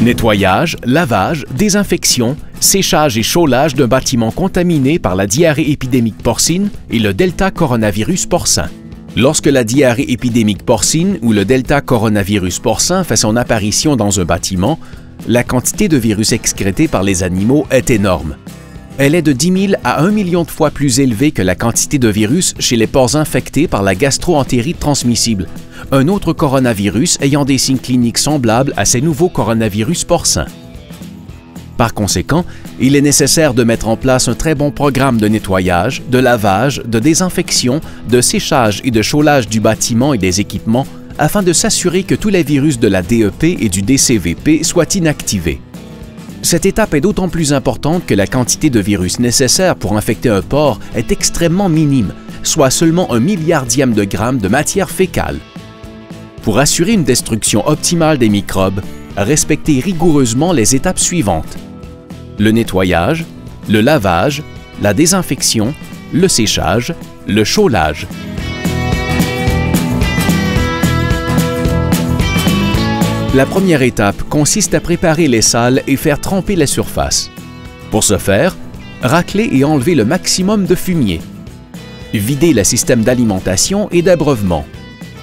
Nettoyage, lavage, désinfection, séchage et chaulage d'un bâtiment contaminé par la diarrhée épidémique porcine et le delta coronavirus porcin. Lorsque la diarrhée épidémique porcine ou le delta coronavirus porcin fait son apparition dans un bâtiment, la quantité de virus excrété par les animaux est énorme. Elle est de 10 000 à 1 million de fois plus élevée que la quantité de virus chez les porcs infectés par la gastro-entérite transmissible, un autre coronavirus ayant des signes cliniques semblables à ces nouveaux coronavirus porcins. Par conséquent, il est nécessaire de mettre en place un très bon programme de nettoyage, de lavage, de désinfection, de séchage et de chaulage du bâtiment et des équipements afin de s'assurer que tous les virus de la DEP et du DCVP soient inactivés. Cette étape est d'autant plus importante que la quantité de virus nécessaire pour infecter un porc est extrêmement minime, soit seulement 1 milliardième de gramme de matière fécale. Pour assurer une destruction optimale des microbes, respectez rigoureusement les étapes suivantes: le nettoyage, le lavage, la désinfection, le séchage, le chaulage. La première étape consiste à préparer les salles et faire tremper les surfaces. Pour ce faire, racler et enlever le maximum de fumier. Vider le système d'alimentation et d'abreuvement.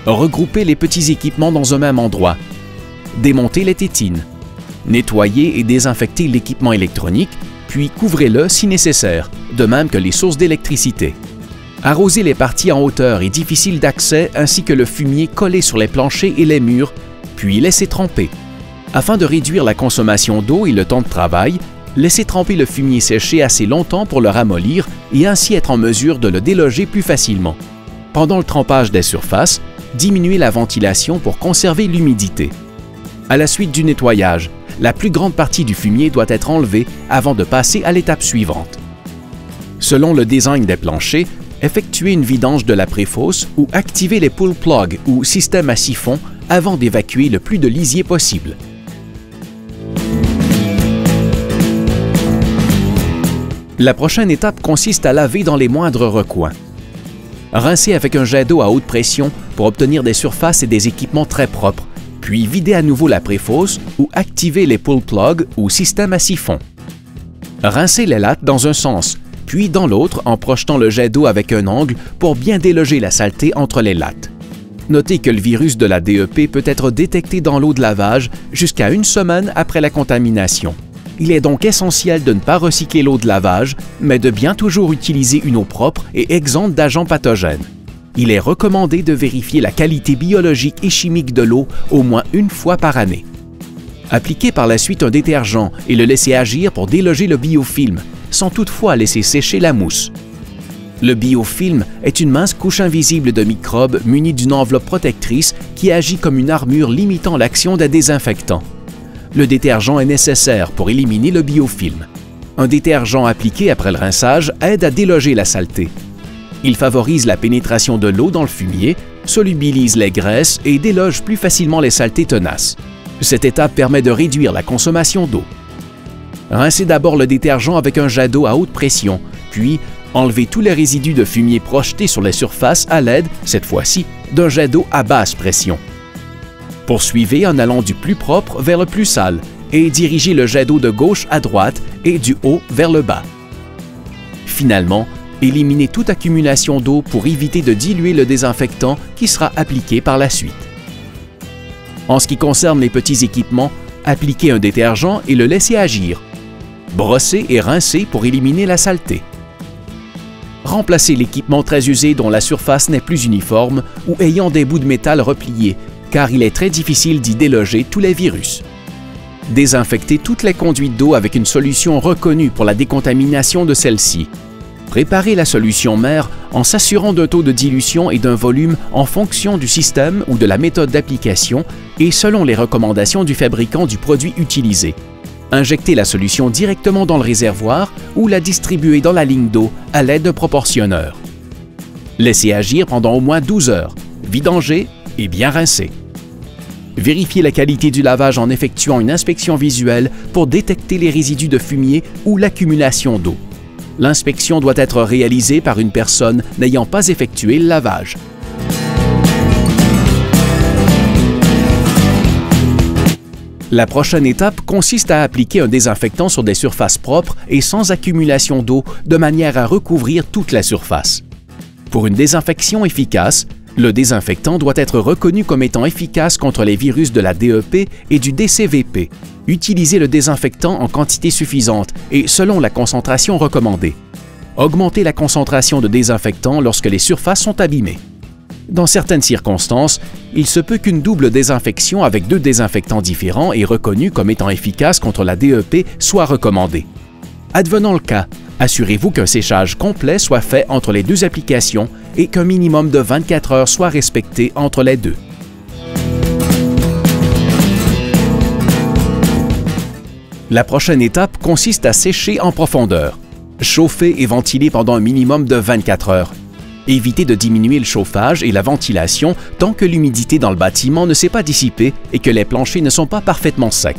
Regrouper les petits équipements dans un même endroit. Démonter les tétines. Nettoyer et désinfecter l'équipement électronique, puis couvrez-le si nécessaire, de même que les sources d'électricité. Arroser les parties en hauteur et difficiles d'accès ainsi que le fumier collé sur les planchers et les murs, puis laissez tremper. Afin de réduire la consommation d'eau et le temps de travail, laissez tremper le fumier sécher assez longtemps pour le ramollir et ainsi être en mesure de le déloger plus facilement. Pendant le trempage des surfaces, diminuez la ventilation pour conserver l'humidité. À la suite du nettoyage, la plus grande partie du fumier doit être enlevée avant de passer à l'étape suivante. Selon le design des planchers, effectuez une vidange de la préfosse ou activez les pull plugs ou systèmes à siphon avant d'évacuer le plus de lisier possible. La prochaine étape consiste à laver dans les moindres recoins. Rincez avec un jet d'eau à haute pression pour obtenir des surfaces et des équipements très propres, puis videz à nouveau la préfosse ou activez les pull plugs ou systèmes à siphon. Rincez les lattes dans un sens, puis dans l'autre en projetant le jet d'eau avec un angle pour bien déloger la saleté entre les lattes. Notez que le virus de la DEP peut être détecté dans l'eau de lavage jusqu'à 1 semaine après la contamination. Il est donc essentiel de ne pas recycler l'eau de lavage, mais de bien toujours utiliser une eau propre et exempte d'agents pathogènes. Il est recommandé de vérifier la qualité biologique et chimique de l'eau au moins 1 fois par année. Appliquez par la suite un détergent et le laissez agir pour déloger le biofilm, sans toutefois laisser sécher la mousse. Le biofilm est une mince couche invisible de microbes munie d'une enveloppe protectrice qui agit comme une armure limitant l'action des désinfectants. Le détergent est nécessaire pour éliminer le biofilm. Un détergent appliqué après le rinçage aide à déloger la saleté. Il favorise la pénétration de l'eau dans le fumier, solubilise les graisses et déloge plus facilement les saletés tenaces. Cette étape permet de réduire la consommation d'eau. Rincez d'abord le détergent avec un jet d'eau à haute pression, puis enlevez tous les résidus de fumier projetés sur les surfaces à l'aide, cette fois-ci, d'un jet d'eau à basse pression. Poursuivez en allant du plus propre vers le plus sale et dirigez le jet d'eau de gauche à droite et du haut vers le bas. Finalement, éliminez toute accumulation d'eau pour éviter de diluer le désinfectant qui sera appliqué par la suite. En ce qui concerne les petits équipements, appliquez un détergent et le laissez agir. Brossez et rincez pour éliminer la saleté. Remplacez l'équipement très usé dont la surface n'est plus uniforme ou ayant des bouts de métal repliés, car il est très difficile d'y déloger tous les virus. Désinfectez toutes les conduites d'eau avec une solution reconnue pour la décontamination de celles-ci. Préparez la solution mère en s'assurant d'un taux de dilution et d'un volume en fonction du système ou de la méthode d'application et selon les recommandations du fabricant du produit utilisé. Injectez la solution directement dans le réservoir ou la distribuez dans la ligne d'eau à l'aide d'un proportionneur. Laissez agir pendant au moins 12 heures, vidangez et bien rincer. Vérifiez la qualité du lavage en effectuant une inspection visuelle pour détecter les résidus de fumier ou l'accumulation d'eau. L'inspection doit être réalisée par une personne n'ayant pas effectué le lavage. La prochaine étape consiste à appliquer un désinfectant sur des surfaces propres et sans accumulation d'eau de manière à recouvrir toute la surface. Pour une désinfection efficace, le désinfectant doit être reconnu comme étant efficace contre les virus de la DEP et du DCVP. Utilisez le désinfectant en quantité suffisante et selon la concentration recommandée. Augmentez la concentration de désinfectant lorsque les surfaces sont abîmées. Dans certaines circonstances, il se peut qu'une double désinfection avec 2 désinfectants différents et reconnus comme étant efficaces contre la DEP soit recommandée. Advenant le cas, assurez-vous qu'un séchage complet soit fait entre les 2 applications et qu'un minimum de 24 heures soit respecté entre les 2. La prochaine étape consiste à sécher en profondeur. Chauffer et ventiler pendant un minimum de 24 heures. Évitez de diminuer le chauffage et la ventilation tant que l'humidité dans le bâtiment ne s'est pas dissipée et que les planchers ne sont pas parfaitement secs.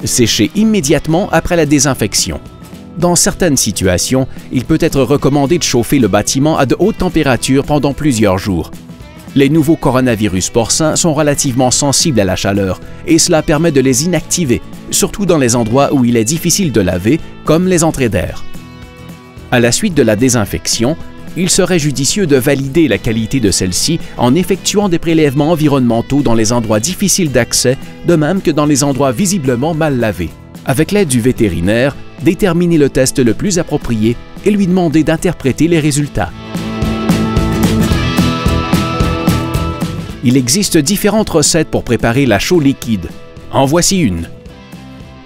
Séchez immédiatement après la désinfection. Dans certaines situations, il peut être recommandé de chauffer le bâtiment à de hautes températures pendant plusieurs jours. Les nouveaux coronavirus porcins sont relativement sensibles à la chaleur et cela permet de les inactiver, surtout dans les endroits où il est difficile de laver, comme les entrées d'air. À la suite de la désinfection, il serait judicieux de valider la qualité de celle-ci en effectuant des prélèvements environnementaux dans les endroits difficiles d'accès, de même que dans les endroits visiblement mal lavés. Avec l'aide du vétérinaire, déterminez le test le plus approprié et lui demandez d'interpréter les résultats. Il existe différentes recettes pour préparer la chaux liquide. En voici une.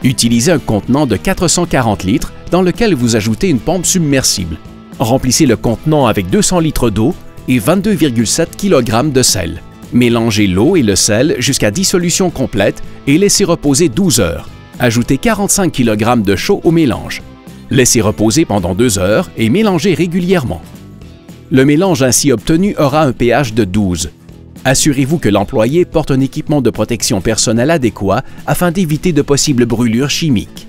Utilisez un contenant de 440 litres dans lequel vous ajoutez une pompe submersible. Remplissez le contenant avec 200 litres d'eau et 22,7 kg de sel. Mélangez l'eau et le sel jusqu'à dissolution complète et laissez reposer 12 heures. Ajoutez 45 kg de chaux au mélange. Laissez reposer pendant 2 heures et mélangez régulièrement. Le mélange ainsi obtenu aura un pH de 12. Assurez-vous que l'employé porte un équipement de protection personnelle adéquat afin d'éviter de possibles brûlures chimiques.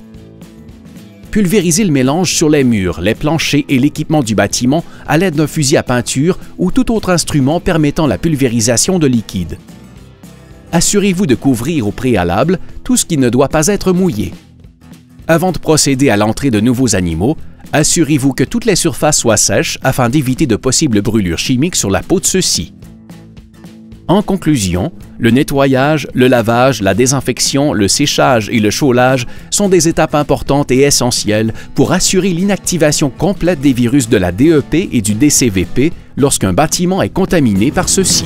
Pulvérisez le mélange sur les murs, les planchers et l'équipement du bâtiment à l'aide d'un fusil à peinture ou tout autre instrument permettant la pulvérisation de liquide. Assurez-vous de couvrir au préalable tout ce qui ne doit pas être mouillé. Avant de procéder à l'entrée de nouveaux animaux, assurez-vous que toutes les surfaces soient sèches afin d'éviter de possibles brûlures chimiques sur la peau de ceux-ci. En conclusion, le nettoyage, le lavage, la désinfection, le séchage et le chaulage sont des étapes importantes et essentielles pour assurer l'inactivation complète des virus de la DEP et du DCVP lorsqu'un bâtiment est contaminé par ceux-ci.